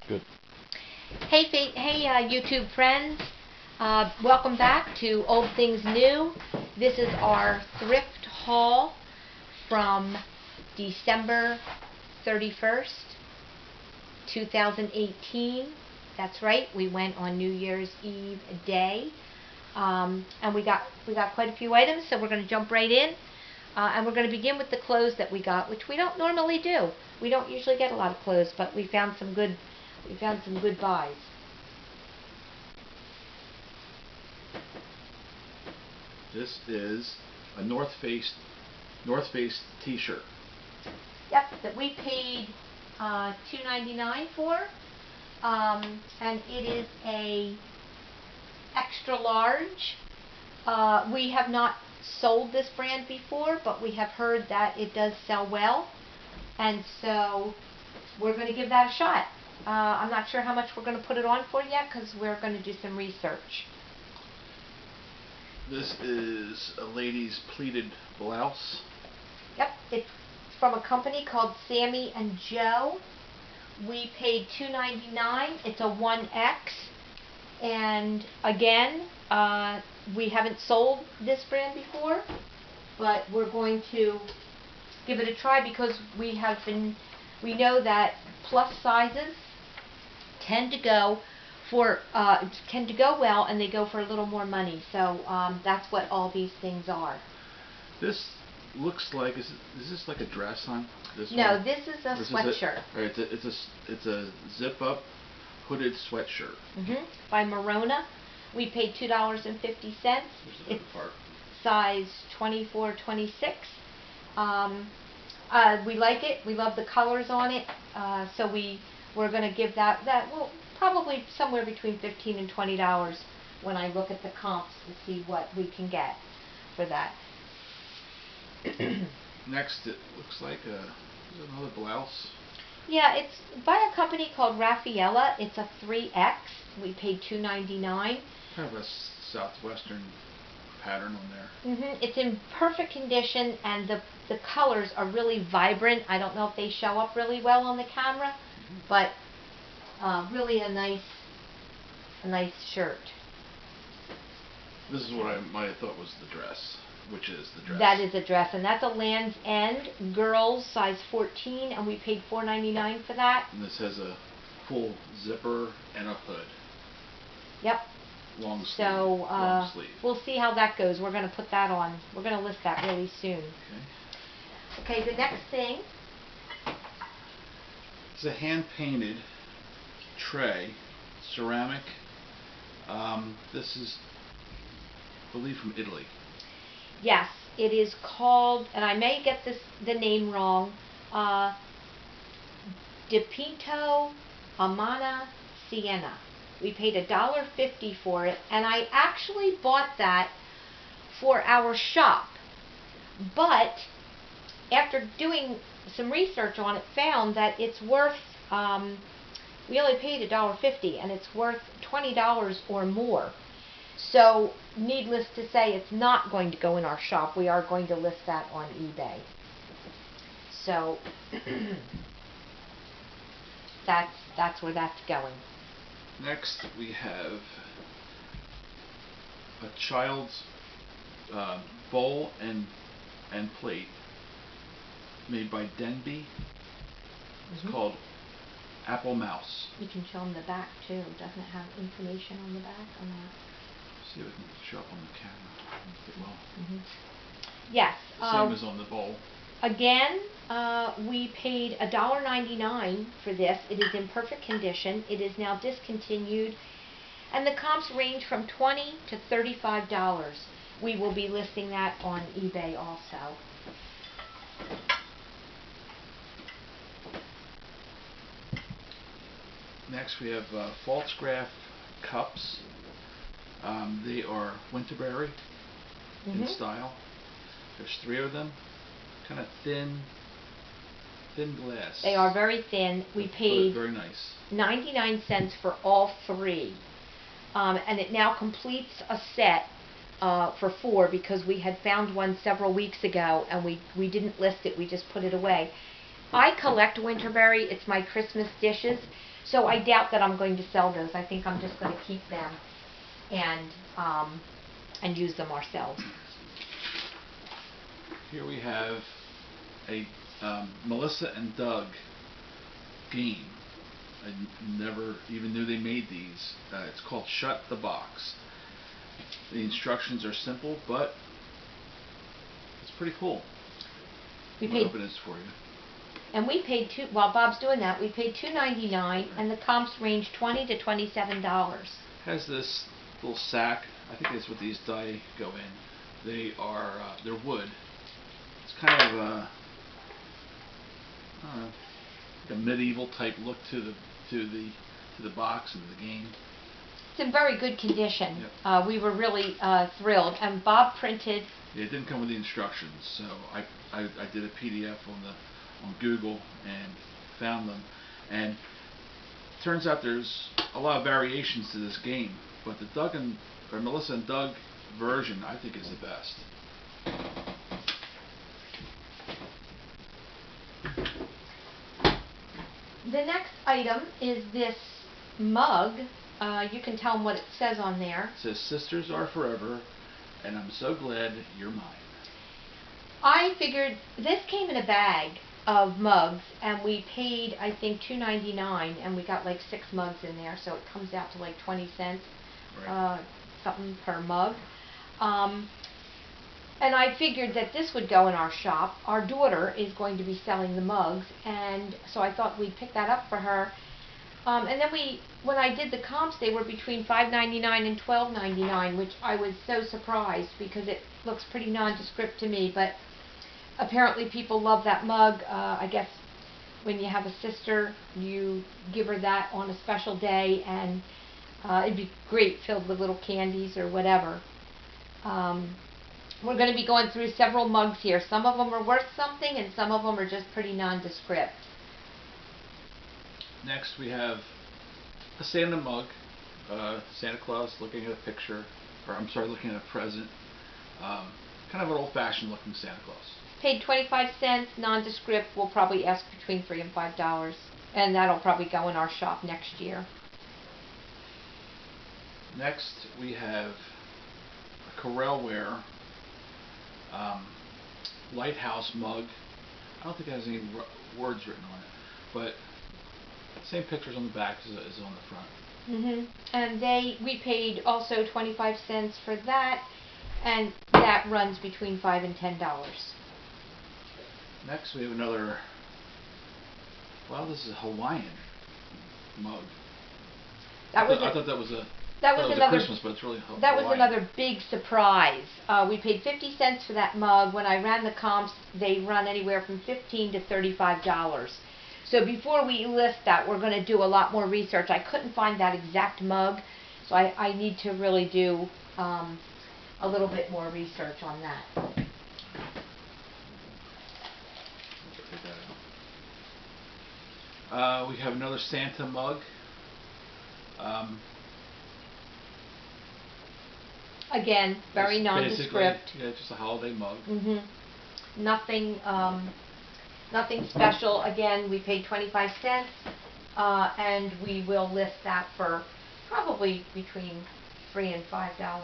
Good. Hey, YouTube friends. Welcome back to Old Things New. This is our thrift haul from December 31st, 2018. That's right, we went on New Year's Eve day. And we got quite a few items, so we're going to jump right in. And we're going to begin with the clothes that we got, which we don't normally do. We don't usually get a lot of clothes, but we found some good buys. This is a North Face T-shirt. Yep, that we paid $2.99 for, and it is a extra large. We have not sold this brand before, but we have heard that it does sell well, and so we're going to give that a shot. I'm not sure how much we're going to put it on for yet because we're going to do some research. This is a lady's pleated blouse. Yep, it's from a company called Sammy and Joe. We paid $2.99. It's a 1X. And again, we haven't sold this brand before, but we're going to give it a try because we know that plus sizes tend to go well, and they go for a little more money. So that's what all these things are. This looks like is this like a dress, hon? No, one? this is a sweatshirt. It's a zip up hooded sweatshirt. By Morona. We paid $2.50. It's size 24-26. We like it. We love the colors on it. So we're going to give that well, probably somewhere between $15 and $20 when I look at the comps to see what we can get for that. Next, it looks like another blouse. Yeah, it's by a company called Raffaella. It's a 3X. We paid $2.99. Kind of a southwestern pattern on there. It's in perfect condition, and the colors are really vibrant. I don't know if they show up really well on the camera, but really a nice shirt. This is what I might have thought was the dress, which is the dress. That is a dress, and that's a Land's End girls size 14, and we paid $4.99 for that. And this has a full zipper and a hood. Yep. Long sleeve. So we'll see how that goes. We're going to put that on. We're going to list that really soon. Okay, the next thing. It's a hand-painted tray, ceramic. This is, I believe, from Italy. Yes, it is called, and I may get the name wrong, Dipinto Amana Siena. We paid $1.50 for it, and I actually bought that for our shop. But after doing some research on it, found that it's worth, we only paid $1.50, and it's worth $20 or more. So, needless to say, it's not going to go in our shop. We are going to list that on eBay. So, that's where that's going. Next, we have a child's bowl and plate made by Denby. It's called Apple Mouse. You can show them the back too. Doesn't it have information on the back on that? See if it can show up on the camera. Yes. Same as on the bowl. Again, we paid $1.99 for this. It is in perfect condition. It is now discontinued, and the comps range from $20 to $35. We will be listing that on eBay also. Next, we have Falstaff cups. They are Winterberry in style. There's 3 of them. Kind of thin glass. They are very thin. We paid very nice. 99 cents for all 3. And it now completes a set for 4 because we had found one several weeks ago and we didn't list it. We just put it away. I collect Winterberry. It's my Christmas dishes. So I doubt that I'm going to sell those. I think I'm just going to keep them and use them ourselves. Here we have a Melissa and Doug game. I never even knew they made these. It's called Shut the Box. The instructions are simple, but it's pretty cool. We I'm gonna paid, open this for you. and we paid while Bob's doing that, we paid $2.99, and the comps range $20 to $27. Has this little sack. I think that's what these die go in. They are they're wood. It's kind of a I don't know, like a medieval type look to the box and the game. It's in very good condition. Yep. We were really thrilled, and Bob printed. Yeah, it didn't come with the instructions, so I did a PDF on Google and found them, and turns out there's a lot of variations to this game, but the Melissa and Doug version I think is the best. The next item is this mug. You can tell them what it says on there. It says, "Sisters are forever, and I'm so glad you're mine." I figured this came in a bag of mugs, and we paid, I think, $2.99, and we got like 6 mugs in there, so it comes out to like 20 cents, Right. Something per mug. And I figured that this would go in our shop. Our daughter is going to be selling the mugs, and so I thought we'd pick that up for her. And then when I did the comps, they were between $5.99 and $12.99, which I was so surprised because it looks pretty nondescript to me. But apparently, people love that mug. I guess when you have a sister, you give her that on a special day, and it'd be great filled with little candies or whatever. We're going to be going through several mugs here. Some of them are worth something, and some of them are just pretty nondescript. Next we have a Santa mug. Santa Claus looking at a picture, or I'm sorry, looking at a present. Kind of an old-fashioned looking Santa Claus. Paid 25 cents, nondescript. We'll probably ask between $3 and $5, and that'll probably go in our shop next year. Next we have a Corelware lighthouse mug. I don't think it has any words written on it, but same pictures on the back as on the front. And we paid also 25 cents for that, and that runs between $5 and $10. Next we have another, well, this is a Hawaiian mug. I thought that was another Christmas, but it's really Hawaiian. That was another big surprise. We paid 50 cents for that mug. When I ran the comps, they run anywhere from $15 to $35. So before we list that, we're going to do a lot more research. I couldn't find that exact mug, so I need to really do a little bit more research on that. We have another Santa mug. Again, very nondescript. Yeah, just a holiday mug. Nothing special. Again, we paid 25 cents, and we will list that for probably between $3 and $5.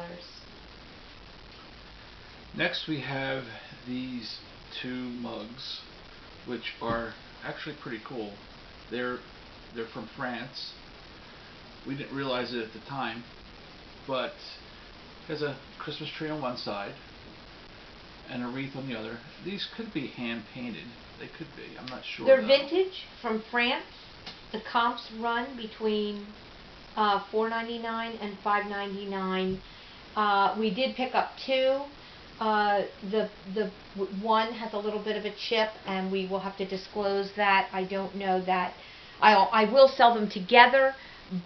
Next, we have these 2 mugs, which are actually pretty cool. They're from France. We didn't realize it at the time, but there's a Christmas tree on one side and a wreath on the other. These could be hand painted. They could be. I'm not sure. They're vintage from France. The comps run between $4.99 and $5.99. We did pick up 2. The one has a little bit of a chip, and we will have to disclose that. I don't know that. I will sell them together,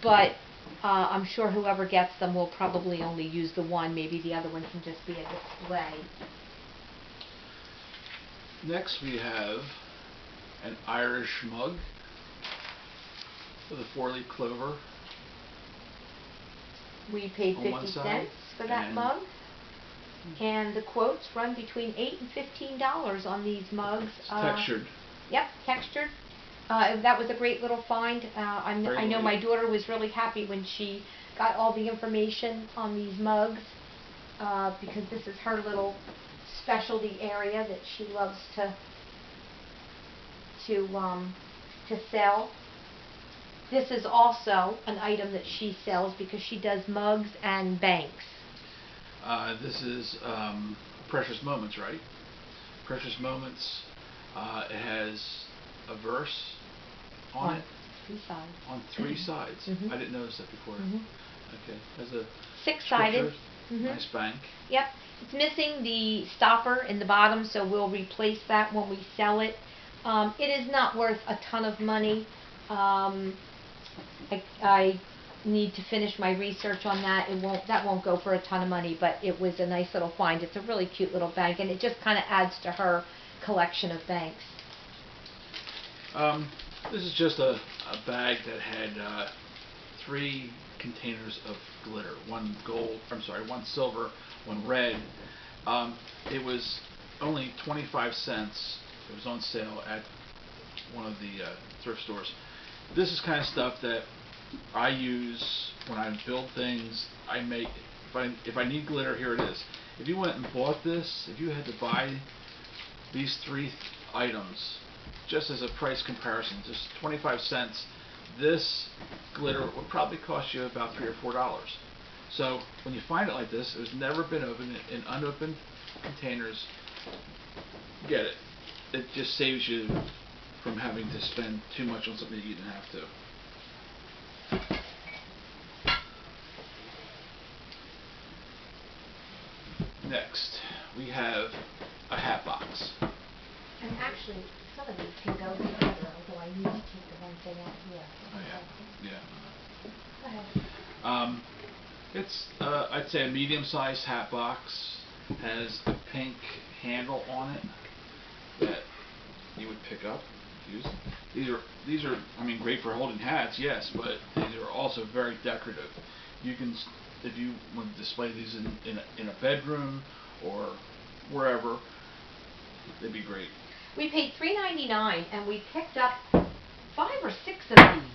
but I'm sure whoever gets them will probably only use the one. Maybe the other one can just be a display. Next we have an Irish mug with a 4-leaf clover. We paid 50 cents for that mug. And the quotes run between $8 and $15 on these mugs. It's textured. Yep, textured. That was a great little find. I know my daughter was really happy when she got all the information on these mugs, because this is her little specialty area that she loves to sell. This is also an item that she sells because she does mugs and banks. This is Precious Moments, right? Precious Moments. It has a verse on it. 3 sides. On 3 sides. Mm-hmm. I didn't notice that before. Mm-hmm. Okay. Has a 6-sided. Mm-hmm. Nice bank. Yep. It's missing the stopper in the bottom, so we'll replace that when we sell it. It is not worth a ton of money. I need to finish my research on that. That won't go for a ton of money, but it was a nice little find. It's a really cute little bank, and it just kind of adds to her collection of banks. This is just a bag that had 3 containers of glitter. 1 gold, one silver, 1 red. It was only 25 cents. It was on sale at one of the thrift stores. This is kind of stuff that I use when I build things. I make, if I need glitter, here it is. If you went and bought this, if you had to buy these 3 items, just as a price comparison, just 25 cents, this glitter would probably cost you about $3 or $4. So when you find it like this, it has never been opened in unopened containers, get it. It just saves you from having to spend too much on something you didn't have to. Next, we have a hat box. And actually, some of these can go together, although I need to take the one thing out here. Oh yeah, Go ahead. yeah. It's I'd say a medium-sized hat box. Has a pink handle on it that you would pick up, use. These are I mean great for holding hats, yes, but these are also very decorative. You can, if you want to display these in a bedroom or wherever, they'd be great. We paid $3.99 and we picked up 5 or 6 of these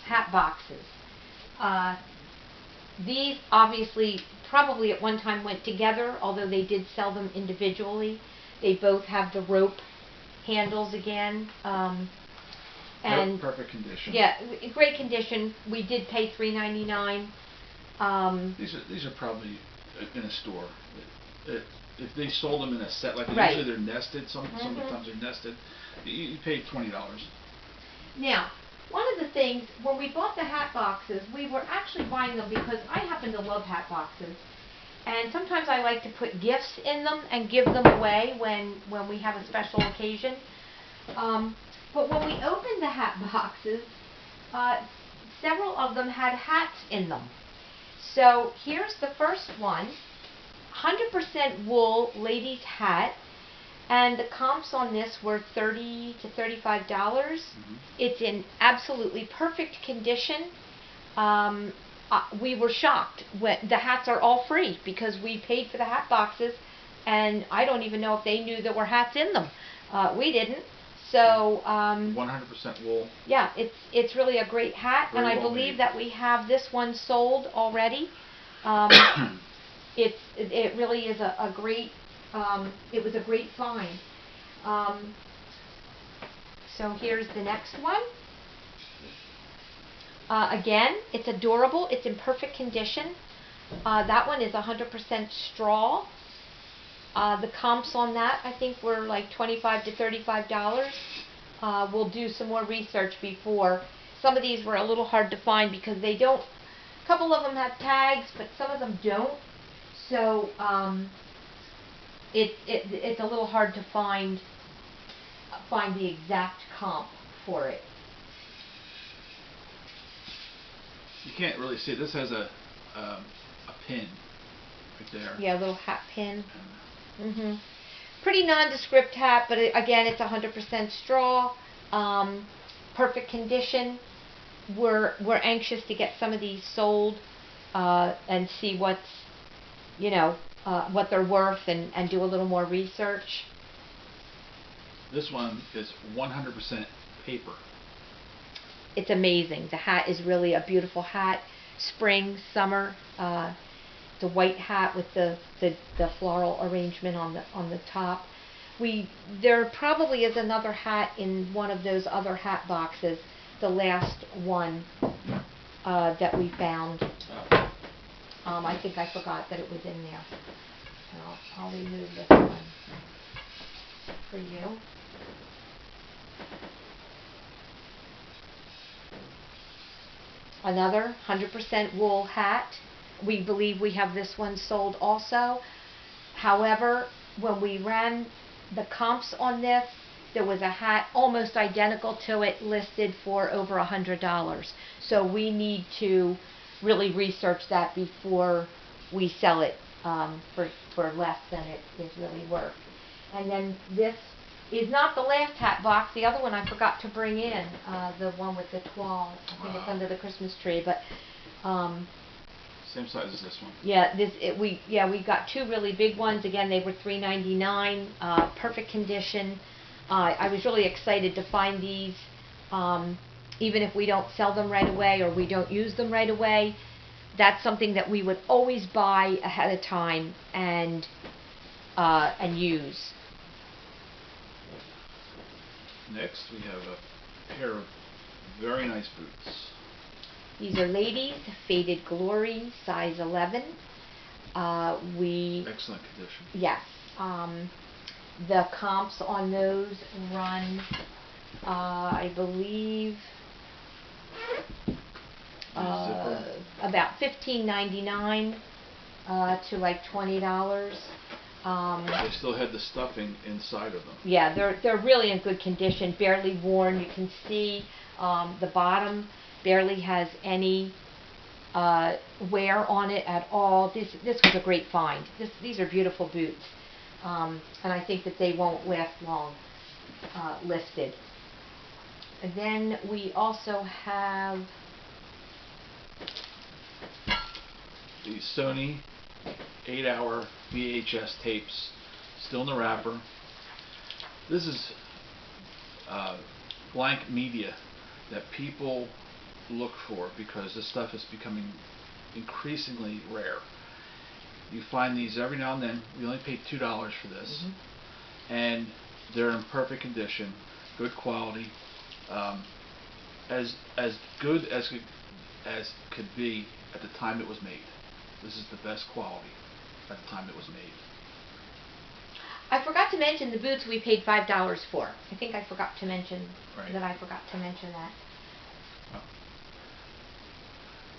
hat boxes. These obviously probably at one time went together, although they did sell them individually. They both have the rope handles again. And perfect condition. Yeah, great condition. We did pay $3.99. These are probably in a store. If they sold them in a set, like right. usually they're nested. Sometimes they're nested. You paid $20. Now, one of the things, when we bought the hat boxes, we were actually buying them because I happen to love hat boxes. And sometimes I like to put gifts in them and give them away when we have a special occasion. But when we opened the hat boxes, several of them had hats in them. So here's the first one, 100% wool ladies hat. And the comps on this were $30 to $35. Mm-hmm. It's in absolutely perfect condition. We were shocked. The hats are all free because we paid for the hat boxes, and I don't even know if they knew there were hats in them. We didn't. So 100% wool. Yeah, it's really a great hat, Very and I well believe made. that we have this one sold already. It really is a great. It was a great find. So here's the next one. Again, it's adorable. It's in perfect condition. That one is 100% straw. The comps on that, I think, were like $25 to $35. We'll do some more research before. Some of these were a little hard to find because they don't. A couple of them have tags, but some of them don't. So it's a little hard to find the exact comp for it. You can't really see it. This has a pin right there. Yeah, a little hat pin. Pretty nondescript hat, but again, it's 100% straw. Perfect condition. We're anxious to get some of these sold and see what they're worth and do a little more research. This one is 100% paper. It's amazing. The hat is really a beautiful hat. Spring, summer. The white hat with the floral arrangement on the top. There probably is another hat in one of those other hat boxes. The last one that we found. I think I forgot that it was in there. And I'll remove this one for you. Another 100% wool hat. We believe we have this one sold also. However, when we ran the comps on this, there was a hat almost identical to it listed for over $100. So we need to really research that before we sell it for less than it is really worth. And then this is not the last hat box. The other one I forgot to bring in, the one with the toile. I think it's under the Christmas tree, but same size as this one. yeah, we got two really big ones. Again, they were $3.99, perfect condition. I was really excited to find these, even if we don't sell them right away or we don't use them right away. That's something that we would always buy ahead of time and use. Next, we have a pair of very nice boots. These are ladies, Faded Glory, size 11. Excellent condition. Yes. The comps on those run, I believe, about $15.99 to like $20. They still had the stuffing inside of them. Yeah, they're really in good condition, barely worn. You can see the bottom barely has any wear on it at all. This was a great find. These are beautiful boots, and I think that they won't last long listed. And then we also have the Sony 8-hour VHS tapes, still in the wrapper. This is blank media that people look for because this stuff is becoming increasingly rare. You find these every now and then. We only paid $2 for this, and they're in perfect condition, good quality, as good as could be at the time it was made. This is the best quality at the time it was made. I forgot to mention the boots we paid $5 for. I think I forgot to mention Right. I forgot to mention that. Oh.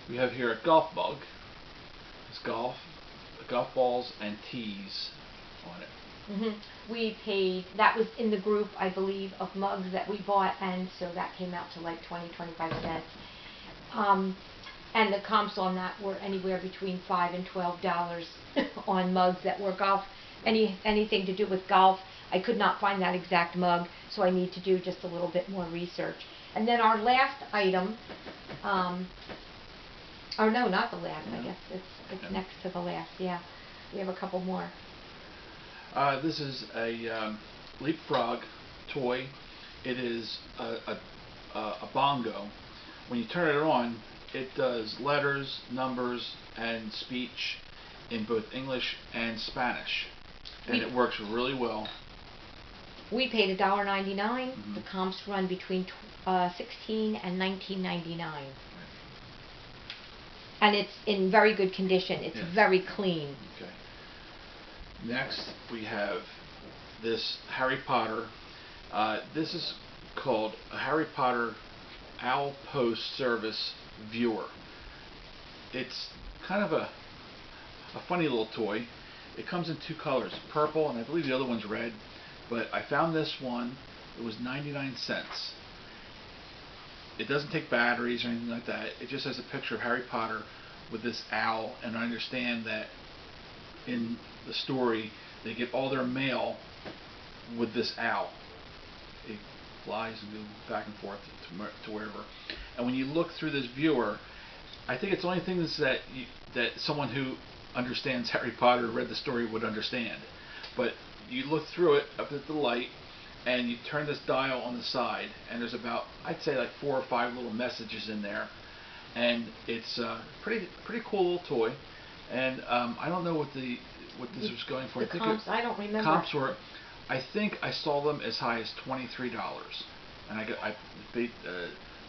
We have here a golf mug. It's golf balls and tees on it. We paid, that was in the group, I believe, of mugs that we bought, and so that came out to like 25 cents. And the comps on that were anywhere between $5 and $12 on mugs that were golf, anything to do with golf. I could not find that exact mug, so I need to do just a little bit more research. And then our last item, or no, not the last, I guess it's next to the last, yeah. We have a couple more. This is a leapfrog toy. It is a bongo. When you turn it on, it does letters, numbers, and speech in both English and Spanish, and it works really well. We paid $1.99. The comps run between $16 and $19.99. And it's in very good condition. It's very clean. Okay. Next, we have this Harry Potter. This is called a Harry Potter Owl Post Service Viewer. It's kind of a funny little toy. It comes in two colors, purple, and I believe the other one's red. But I found this one. It was 99 cents. It doesn't take batteries or anything like that. It just has a picture of Harry Potter with this owl, and I understand that in the story they get all their mail with this owl. It flies and goes back and forth to wherever. And when you look through this viewer, I think it's the only things that someone who understands Harry Potter, read the story, would understand. But you look through it up at the light, and you turn this dial on the side, and there's about, I'd say, like 4 or 5 little messages in there, and it's pretty cool little toy. And I don't know what this was going for. The comps, I don't remember. Comps were, I think I saw them as high as $23, and I paid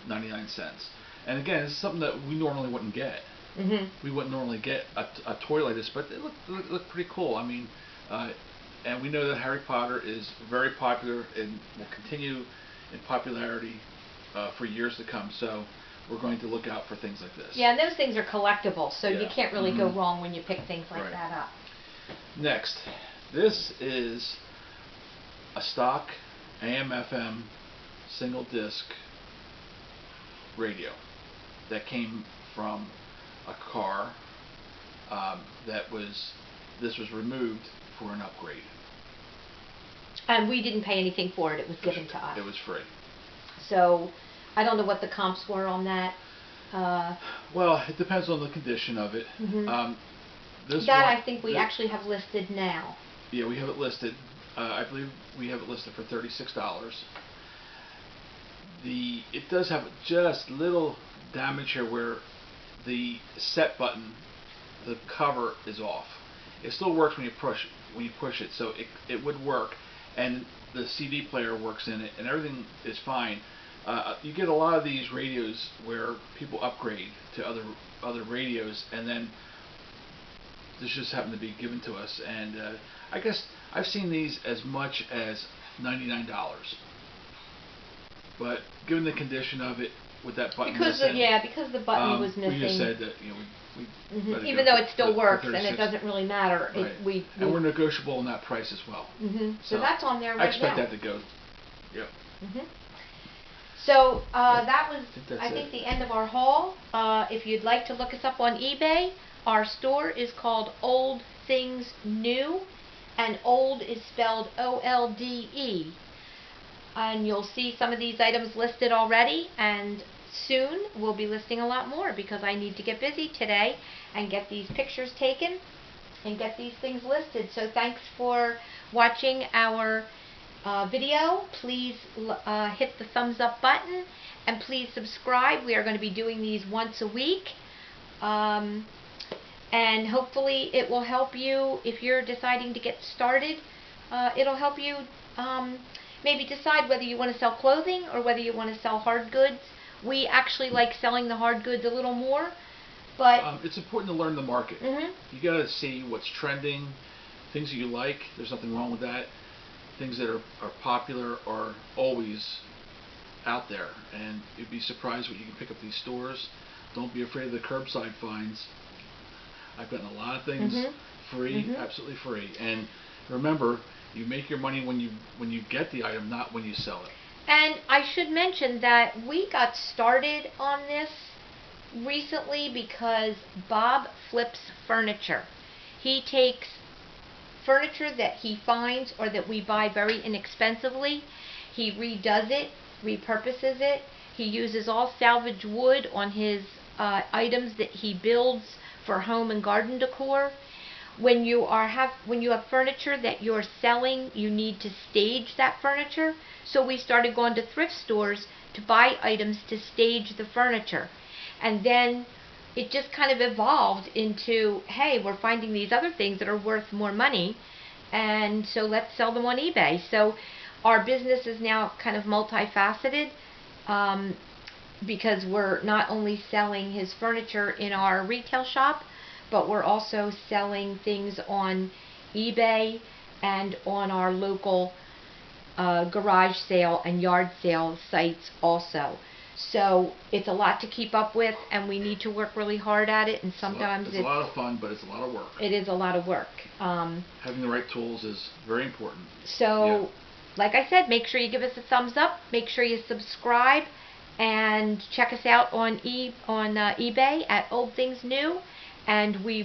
99 cents. And again, this is something that we normally wouldn't get. Mm-hmm. We wouldn't normally get a toy like this, but it looked pretty cool. I mean, and we know that Harry Potter is very popular and will continue in popularity for years to come. So we're going to look out for things like this. Yeah, and those things are collectible, so Yeah. you can't really go wrong when you pick things like Right. that up. Next, this is a stock AM/FM single disc radio that came from a car this was removed for an upgrade. And we didn't pay anything for it. It was given to us. It was free. So I don't know what the comps were on that. Well, it depends on the condition of it. Mhm. This That one, I think we actually have listed now. Yeah, we have it listed. I believe we have it listed for $36. It does have just little damage here where the set button, the cover is off. It still works when you push it, so it would work, and the CD player works in it, and everything is fine. You get a lot of these radios where people upgrade to other radios, and then this just happened to be given to us, and I guess I've seen these as much as $99. But given the condition of it, with that button Because missing, because the button was missing. we just said that we let it Even go though for- it still for works and 36. it doesn't really matter, Right. And we're negotiable on that price as well. So that's on there right now. I expect that to go. Yep. So that was, that's I think, it. the end of our haul. If you'd like to look us up on eBay, our store is called Old Things New, and old is spelled OLDE. And you'll see some of these items listed already, and soon we'll be listing a lot more because I need to get busy today and get these pictures taken and get these things listed. So thanks for watching our video. Please hit the thumbs up button and please subscribe. We are going to be doing these once a week, and hopefully it will help you if you're deciding to get started. It'll help you maybe decide whether you want to sell clothing or whether you want to sell hard goods. We actually like selling the hard goods a little more, but it's important to learn the market. You got to see what's trending, things that you like. There's nothing wrong with that. Things that are popular are always out there, and you'd be surprised what you can pick up these stores. Don't be afraid of the curbside finds. I've gotten a lot of things free, absolutely free. And remember, you make your money when you get the item, not when you sell it. And I should mention that we got started on this recently because Bob flips furniture. He takes furniture that he finds or that we buy very inexpensively. He redoes it, repurposes it. He uses all salvage wood on his items that he builds for home and garden decor. When you have furniture that you're selling, you need to stage that furniture. So we started going to thrift stores to buy items to stage the furniture. And then it just kind of evolved into, hey, we're finding these other things that are worth more money, and so let's sell them on eBay. So our business is now kind of multifaceted, because we're not only selling his furniture in our retail shop, but we're also selling things on eBay and on our local garage sale and yard sale sites also. So it's a lot to keep up with, and we need to work really hard at it, and sometimes it's a lot of fun, but it's a lot of work. It is a lot of work. Having the right tools is very important. So, like I said, make sure you give us a thumbs up, make sure you subscribe, and check us out on eBay at Old Things New, and we